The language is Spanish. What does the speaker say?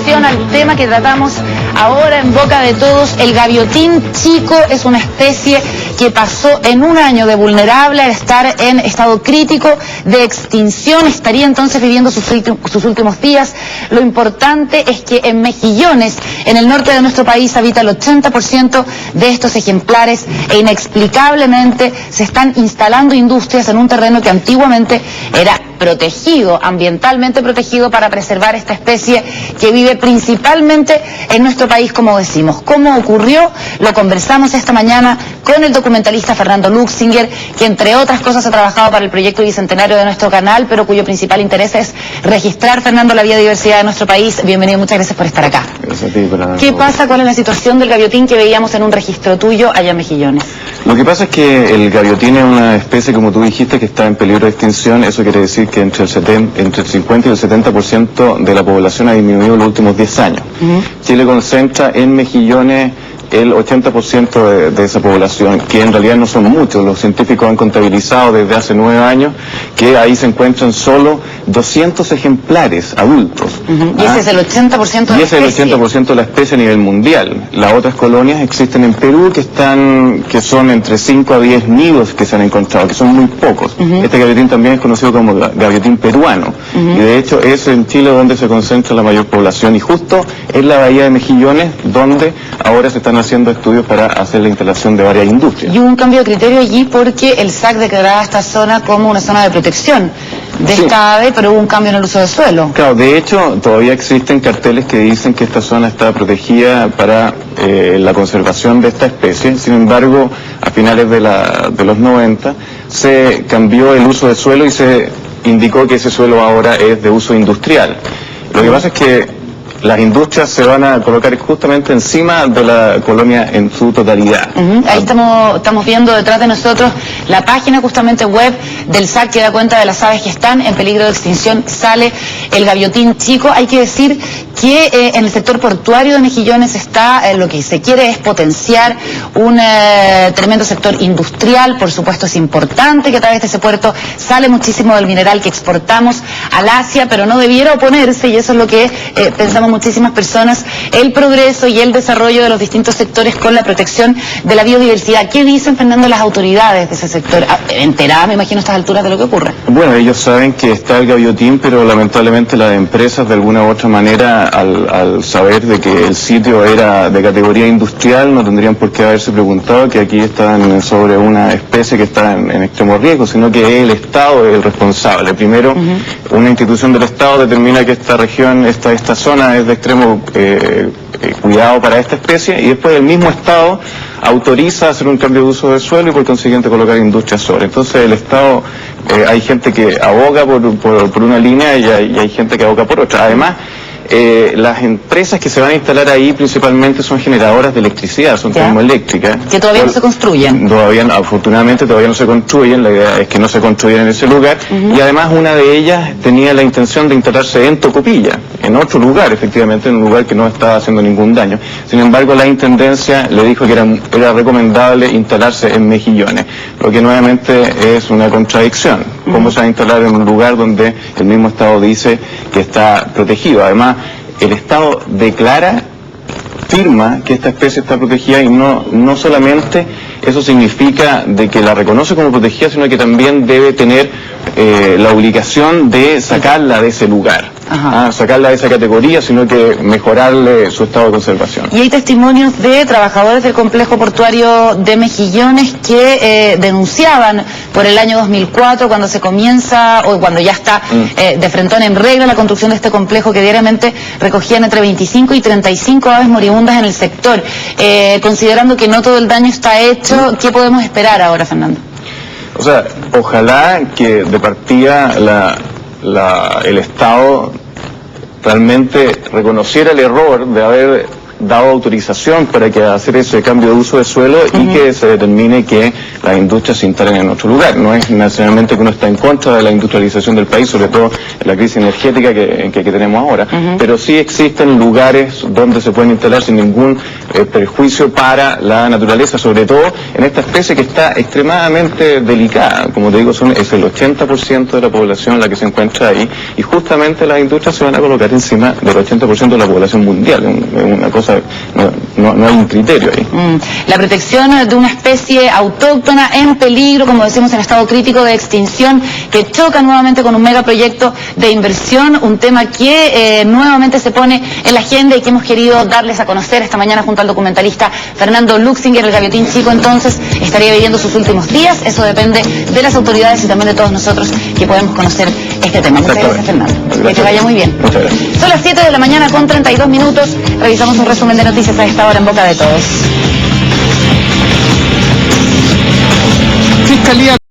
atención al tema que tratamos ahora en boca de todos. El gaviotín chico es una especie que pasó en un año de vulnerable a estar en estado crítico de extinción. Estaría entonces viviendo sus últimos días. Lo importante es que en Mejillones, en el norte de nuestro país, habita el 80% de estos ejemplares e inexplicablemente se están instalando industrias en un terreno que antiguamente era protegido, ambientalmente protegido, para preservar esta especie que vive principalmente en nuestro país, como decimos. ¿Cómo ocurrió? Lo conversamos esta mañana con el documentalista Fernando Luxinger, que entre otras cosas ha trabajado para el proyecto bicentenario de nuestro canal, pero cuyo principal interés es registrar, Fernando, la biodiversidad de nuestro país. Bienvenido, muchas gracias por estar acá. Gracias a ti, ¿Qué pasa? ¿Cuál es la situación del gaviotín que veíamos en un registro tuyo allá en Mejillones? Lo que pasa es que el gaviotín es una especie, como tú dijiste, que está en peligro de extinción. Eso quiere decir que entre el 50 y el 70% de la población ha disminuido en los últimos 10 años. Chile concentra en Mejillones el 80% de esa población, que en realidad no son muchos. Los científicos han contabilizado desde hace 9 años que ahí se encuentran solo 200 ejemplares adultos. Y ese es el 80% de la especie. Y ese es el 80% de la especie a nivel mundial. Las otras colonias existen en Perú que son entre 5 a 10 nidos que se han encontrado, que son muy pocos. Este gaviotín también es conocido como gaviotín peruano. Y de hecho es en Chile donde se concentra la mayor población, y justo en la bahía de Mejillones donde ahora se están haciendo estudios para hacer la instalación de varias industrias. Y hubo un cambio de criterio allí porque el SAC declaraba esta zona como una zona de protección de esta ave, pero hubo un cambio en el uso del suelo. Claro, de hecho todavía existen carteles que dicen que esta zona está protegida para la conservación de esta especie. Sin embargo, a finales de los 90 se cambió el uso del suelo y se indicó que ese suelo ahora es de uso industrial. Lo que pasa es que las industrias se van a colocar justamente encima de la colonia en su totalidad. Ahí estamos viendo detrás de nosotros la página justamente web del SAC que da cuenta de las aves que están en peligro de extinción. Sale el gaviotín chico. Hay que decir que en el sector portuario de Mejillones está, lo que se quiere es potenciar un tremendo sector industrial. Por supuesto es importante que a través de ese puerto sale muchísimo del mineral que exportamos al Asia, pero no debiera oponerse, y eso es lo que pensamos muchísimas personas, el progreso y el desarrollo de los distintos sectores con la protección de la biodiversidad. ¿Qué dicen, Fernando, las autoridades de ese sector? Enterada, me imagino, a estas alturas de lo que ocurre. Bueno, ellos saben que está el gaviotín, pero lamentablemente las empresas de alguna u otra manera, al saber de que el sitio era de categoría industrial, no tendrían por qué haberse preguntado que aquí están sobre una especie que está en extremo riesgo, sino que el Estado es el responsable. Primero, una institución del Estado determina que esta región, esta zona es de extremo cuidado para esta especie, y después el mismo Estado autoriza hacer un cambio de uso del suelo y por consiguiente colocar industrias sobre. Entonces el Estado, hay gente que aboga por una línea y hay gente que aboga por otra. Además, las empresas que se van a instalar ahí principalmente son generadoras de electricidad, son termoeléctricas. Que todavía no se construyen. Afortunadamente todavía no se construyen, la idea es que no se construyan en ese lugar, y además una de ellas tenía la intención de instalarse en Tocopilla, en otro lugar, efectivamente, en un lugar que no estaba haciendo ningún daño. Sin embargo, la Intendencia le dijo que era recomendable instalarse en Mejillones, lo que nuevamente es una contradicción. ¿Cómo se va a instalar en un lugar donde el mismo Estado dice que está protegido? Además, el Estado firma que esta especie está protegida, y no solamente eso significa de que la reconoce como protegida, sino que también debe tener la obligación de sacarla de ese lugar. Sacarla de esa categoría, sino que mejorarle su estado de conservación. Y hay testimonios de trabajadores del complejo portuario de Mejillones que denunciaban por el año 2004, cuando se comienza, o cuando ya está de frentón en regla la construcción de este complejo, que diariamente recogían entre 25 y 35 aves moribundas en el sector. Considerando que no todo el daño está hecho, ¿qué podemos esperar ahora, Fernando? O sea, ojalá que de partida el Estado realmente reconociera el error de haber dado autorización para que hacer ese cambio de uso de suelo y que se determine que las industrias se instalen en otro lugar. No es necesariamente que uno está en contra de la industrialización del país, sobre todo en la crisis energética que tenemos ahora, pero sí existen lugares donde se pueden instalar sin ningún perjuicio para la naturaleza, sobre todo en esta especie que está extremadamente delicada. Como te digo, es el 80% de la población la que se encuentra ahí, y justamente las industrias se van a colocar encima del 80% de la población mundial. Es una cosa, no hay un criterio ahí. La protección de una especie autóctona en peligro, como decimos, en estado crítico de extinción, que choca nuevamente con un megaproyecto de inversión, un tema que nuevamente se pone en la agenda y que hemos querido darles a conocer esta mañana junto al documentalista Fernando Luxinger. El gaviotín chico entonces estaría viviendo sus últimos días. Eso depende de las autoridades y también de todos nosotros que podemos conocer este tema. Muchas gracias, Fernando. Gracias. Que te vaya muy bien. Muchas gracias. Son las 7 de la mañana con 32 minutos. Revisamos un resumen de noticias a esta hora en boca de todos. Fiscalía